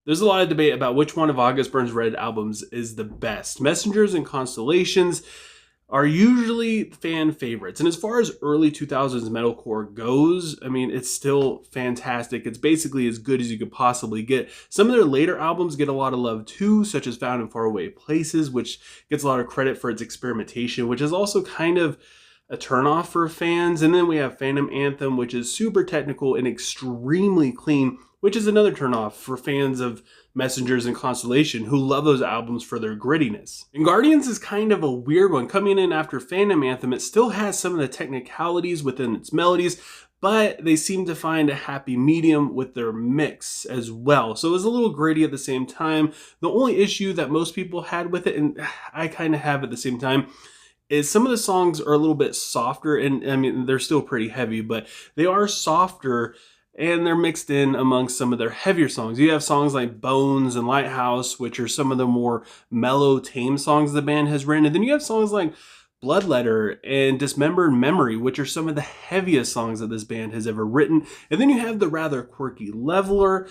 There's a lot of debate about which one of August Burns Red albums is the best. Messengers and Constellations are usually fan favorites. And as far as early 2000s metalcore goes, I mean, it's still fantastic. It's basically as good as you could possibly get. Some of their later albums get a lot of love too, such as Found in Faraway Places, which gets a lot of credit for its experimentation, which is also kind of a turnoff for fans. And then we have Phantom Anthem, which is super technical and extremely clean, which is another turnoff for fans of Messengers and Constellation who love those albums for their grittiness. And Guardians is kind of a weird one. Coming in after Phantom Anthem, it still has some of the technicalities within its melodies, but they seem to find a happy medium with their mix as well. So it was a little gritty at the same time. The only issue that most people had with it, and I kind of have at the same time, is some of the songs are a little bit softer, and I mean, they're still pretty heavy, but they are softer and they're mixed in amongst some of their heavier songs. You have songs like Bones and Lighthouse, which are some of the more mellow, tame songs the band has written. And then you have songs like Bloodletter and Dismembered Memory, which are some of the heaviest songs that this band has ever written. And then you have the rather quirky Leveler,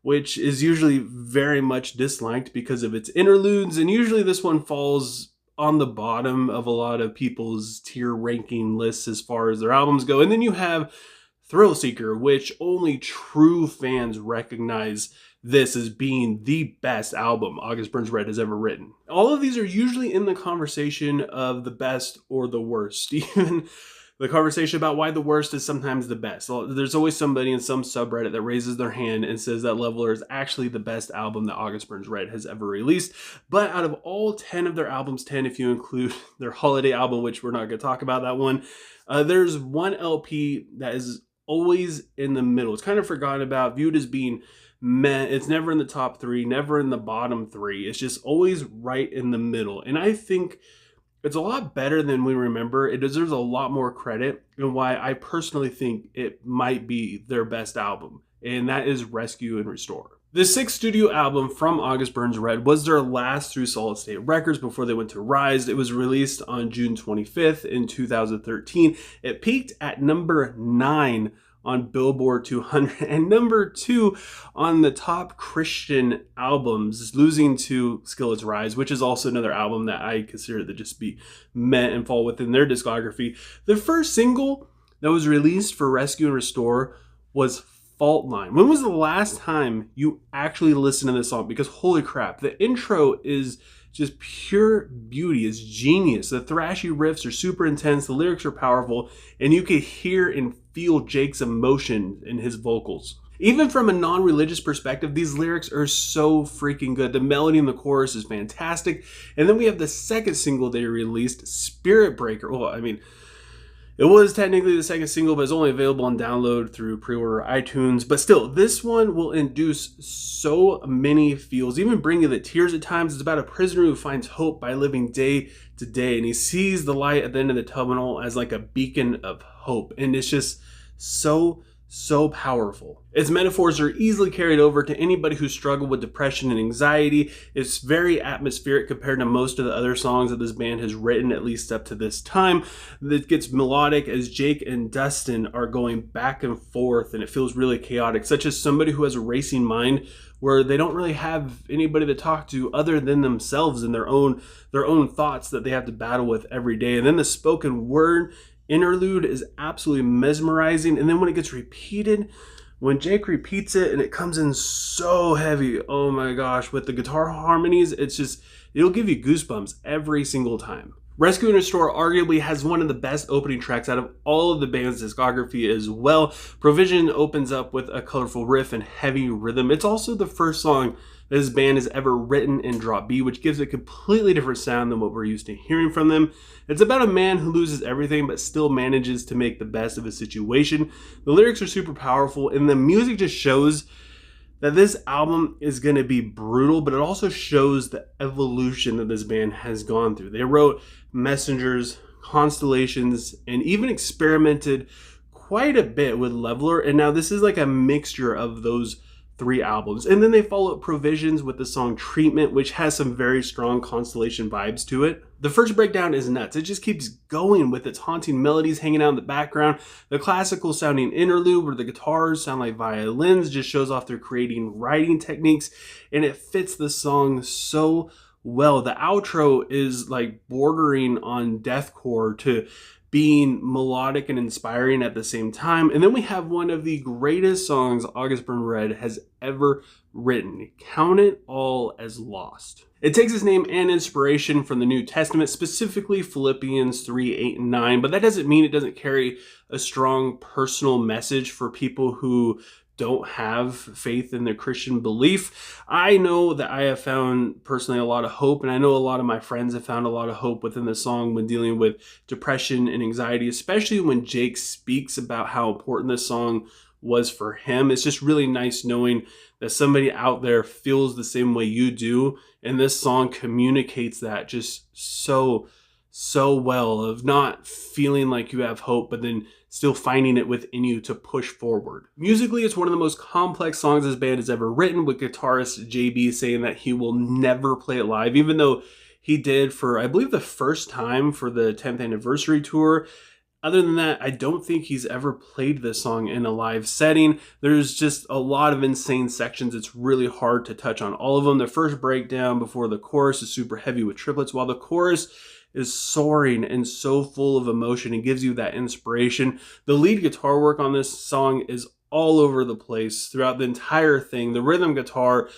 which is usually very much disliked because of its interludes. And usually this one falls on the bottom of a lot of people's tier ranking lists as far as their albums go. And then you have Thrill Seeker, which only true fans recognize this as being the best album August Burns Red has ever written. All of these are usually in the conversation of the best or the worst. Even the conversation about why the worst is sometimes the best. There's always somebody in some subreddit that raises their hand and says that Leveler is actually the best album that August Burns Red has ever released. But out of all 10 of their albums, 10 if you include their holiday album, which we're not going to talk about that one, there's one LP that is always in the middle. It's kind of forgotten about, viewed as being meh. It's never in the top 3, never in the bottom 3. It's just always right in the middle. And I think it's a lot better than we remember. It deserves a lot more credit, and why I personally think it might be their best album, and that is Rescue and Restore. The 6th studio album from August Burns Red was their last through Solid State Records before they went to Rise. It was released on June 25th in 2013. It peaked at number 9 on Billboard 200 and number 2 on the top Christian albums, losing to Skillet's Rise, which is also another album that I consider to just be meh and fall within their discography. The first single that was released for Rescue and Restore was Fault Line. When was the last time you actually listened to this song? Because holy crap, the intro is just pure beauty. It's genius. The thrashy riffs are super intense. The lyrics are powerful, and you can hear and feel Jake's emotion in his vocals. Even from a non-religious perspective, these lyrics are so freaking good. The melody in the chorus is fantastic. And then we have the second single they released, Spirit Breaker. Well, I mean, it was technically the second single, but it's only available on download through pre-order iTunes. But still, this one will induce so many feels, even bring you the tears at times. It's about a prisoner who finds hope by living day to day, and he sees the light at the end of the tunnel as like a beacon of hope. And it's just so powerful. Its metaphors are easily carried over to anybody who struggled with depression and anxiety. It's very atmospheric compared to most of the other songs that this band has written, at least up to this time. It gets melodic as Jake and Dustin are going back and forth, and it feels really chaotic, such as somebody who has a racing mind where they don't really have anybody to talk to other than themselves and their own thoughts that they have to battle with every day. And then the spoken word interlude is absolutely mesmerizing, and then when it gets repeated, when Jake repeats it and it comes in so heavy, oh my gosh, with the guitar harmonies, it'll give you goosebumps every single time. Rescue and Restore arguably has one of the best opening tracks out of all of the band's discography as well. Provision opens up with a colorful riff and heavy rhythm. It's also the first song this band has ever written in drop B, which gives it a completely different sound than what we're used to hearing from them. It's about a man who loses everything but still manages to make the best of his situation. The lyrics are super powerful, and the music just shows that this album is going to be brutal, but it also shows the evolution that this band has gone through. They wrote Messengers, Constellations, and even experimented quite a bit with Leveler, and now this is like a mixture of those 3 albums. And then they follow up Provisions with the song Treatment, which has some very strong Constellation vibes to it. The first breakdown is nuts. It just keeps going with its haunting melodies hanging out in the background. The classical sounding interlude where the guitars sound like violins just shows off their creating writing techniques, and it fits the song so well. The outro is like bordering on deathcore to being melodic and inspiring at the same time. And then we have one of the greatest songs August Burns Red has ever written, Count It All as Lost. It takes its name and inspiration from the New Testament, specifically Philippians 3, 8, and 9, but that doesn't mean it doesn't carry a strong personal message for people who don't have faith in their Christian belief. I know that I have found personally a lot of hope, and I know a lot of my friends have found a lot of hope within the song when dealing with depression and anxiety, especially when Jake speaks about how important this song was for him. It's just really nice knowing that somebody out there feels the same way you do, and this song communicates that just so well, of not feeling like you have hope, but then still finding it within you to push forward. Musically, it's one of the most complex songs this band has ever written, with guitarist JB saying that he will never play it live, even though he did for, I believe, the first time for the 10th anniversary tour. Other than that, I don't think he's ever played this song in a live setting. There's just a lot of insane sections. It's really hard to touch on all of them. The first breakdown before the chorus is super heavy with triplets, while the chorus is soaring and so full of emotion and gives you that inspiration. The lead guitar work on this song is all over the place throughout the entire thing. The rhythm guitar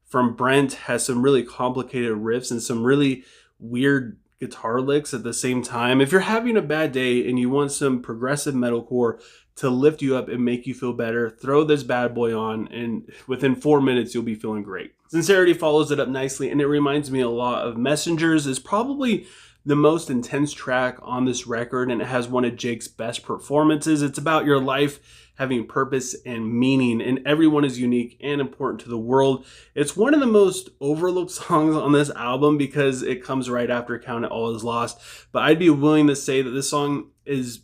from Brent has some really complicated riffs and some really weird guitar licks at the same time. If you're having a bad day and you want some progressive metalcore to lift you up and make you feel better, throw this bad boy on, and within 4 minutes you'll be feeling great. Sincerity follows it up nicely, and it reminds me a lot of Messengers. Is probably the most intense track on this record, and it has one of Jake's best performances. It's about your life having purpose and meaning, and everyone is unique and important to the world. It's one of the most overlooked songs on this album because it comes right after Count It All as Lost, but I'd be willing to say that this song is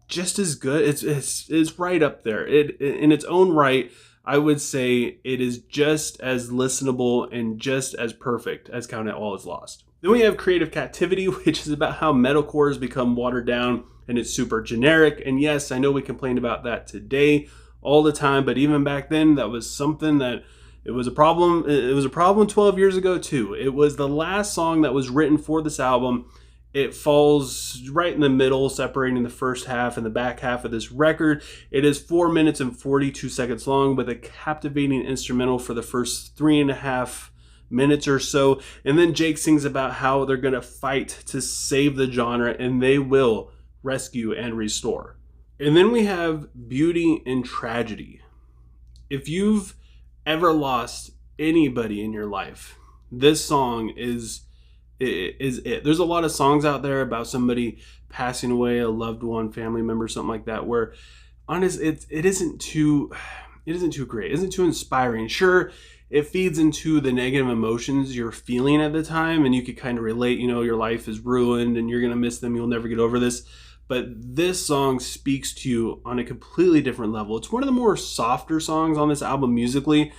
just as good. It's right up there. It in its own right, I would say it is just as listenable and just as perfect as Count It All as Lost. Then we have Creative Captivity, which is about how metalcore has become watered down and it's super generic. And yes, I know we complain about that today all the time, but even back then, that was something that it was a problem. It was a problem 12 years ago too. It was the last song that was written for this album. It falls right in the middle, separating the first half and the back half of this record. It is 4 minutes and 42 seconds long with a captivating instrumental for the first 3.5 minutes or so. And then Jake sings about how they're going to fight to save the genre, and they will rescue and restore. And then we have Beauty and Tragedy. If you've ever lost anybody in your life, this song is it. There's a lot of songs out there about somebody passing away, a loved one, family member, something like that, where honest it isn't too great, it isn't too inspiring. Sure, it feeds into the negative emotions you're feeling at the time, and you could kind of relate, your life is ruined and you're gonna miss them, you'll never get over this. But this song speaks to you on a completely different level. It's one of the more softer songs on this album musically,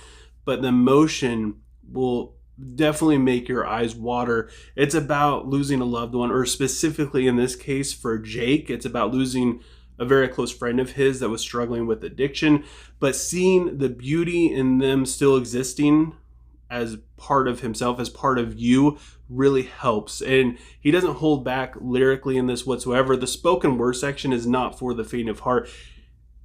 but the emotion will definitely make your eyes water. It's about losing a loved one, or specifically in this case for Jake, it's about losing a very close friend of his that was struggling with addiction, but seeing the beauty in them still existing as part of himself, as part of you, really helps. And he doesn't hold back lyrically in this whatsoever. The spoken word section is not for the faint of heart.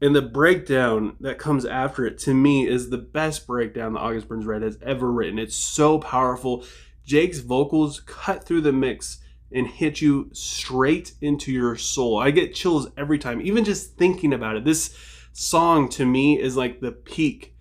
And the breakdown that comes after it, to me, is the best breakdown that August Burns Red has ever written. It's so powerful. Jake's vocals cut through the mix and hit you straight into your soul. I get chills every time, even just thinking about it. This song, to me, is like the peak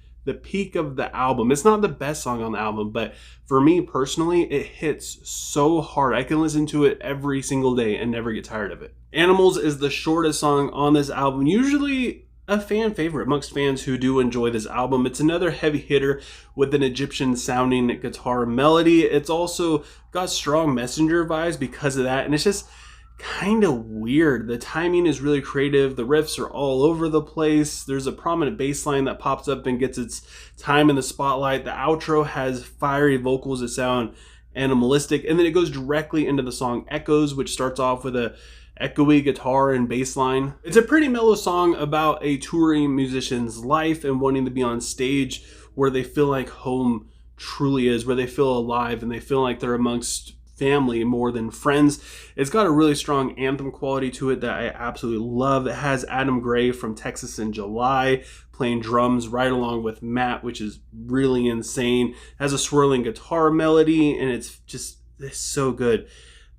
of the album. It's not the best song on the album, but for me personally, it hits so hard. I can listen to it every single day and never get tired of it. Animals is the shortest song on this album, usually a fan favorite amongst fans who do enjoy this album. It's another heavy hitter with an Egyptian sounding guitar melody. It's also got strong Messenger vibes because of that, and it's just kind of weird. The timing is really creative. The riffs are all over the place. There's a prominent bass line that pops up and gets its time in the spotlight. The outro has fiery vocals that sound animalistic, and then it goes directly into the song Echoes, which starts off with a echoey guitar and bass line. It's a pretty mellow song about a touring musician's life and wanting to be on stage where they feel like home truly is, where they feel alive and they feel like they're amongst family more than friends. It's got a really strong anthem quality to it that I absolutely love. It has Adam Gray from Texas in July playing drums right along with Matt, which is really insane. It has a swirling guitar melody, and it's so good.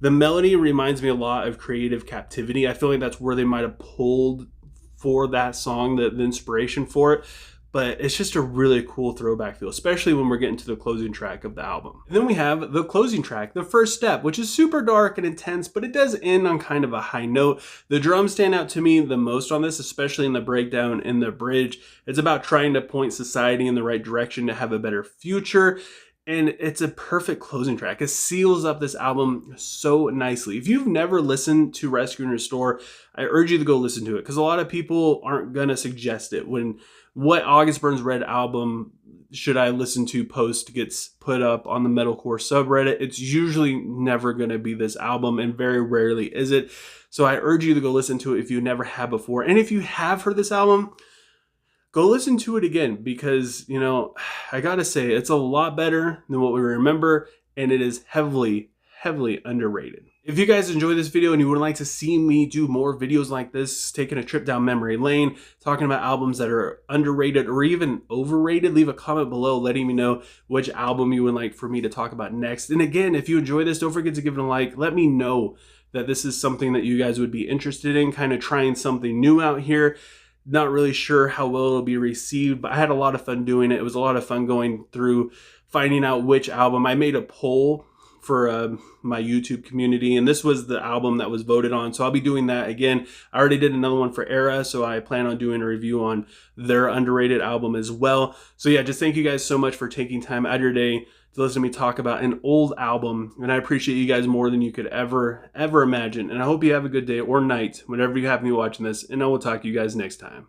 The melody reminds me a lot of Creative Captivity. I feel like that's where they might have pulled for that song, the inspiration for it. But it's just a really cool throwback feel, especially when we're getting to the closing track of the album. And then we have the closing track, The First Step, which is super dark and intense, but it does end on kind of a high note. The drums stand out to me the most on this, especially in the breakdown in the bridge. It's about trying to point society in the right direction to have a better future. And it's a perfect closing track. It seals up this album so nicely. If you've never listened to Rescue and Restore, I urge you to go listen to it, because a lot of people aren't going to suggest it. When What August Burns Red album should I listen to post gets put up on the metalcore subreddit, it's usually never going to be this album, and very rarely is it. So I urge you to go listen to it if you never have before. And if you have heard this album, go listen to it again, because, you know, I gotta say, it's a lot better than what we remember, and it is heavily, heavily underrated. If you guys enjoyed this video and you would like to see me do more videos like this, taking a trip down memory lane, talking about albums that are underrated or even overrated, leave a comment below letting me know which album you would like for me to talk about next. And again, if you enjoy this, don't forget to give it a like. Let me know that this is something that you guys would be interested in, kind of trying something new out here. Not really sure how well it'll be received, but I had a lot of fun doing it. It was a lot of fun going through, finding out which album. I made a poll for my YouTube community, and this was the album that was voted on, so I'll be doing that again. I already did another one for Era, so I plan on doing a review on their underrated album as well. So yeah, just thank you guys so much for taking time out of your day to listen to me talk about an old album, and I appreciate you guys more than you could ever imagine. And I hope you have a good day or night whenever you happen to be watching this, and I will talk to you guys next time.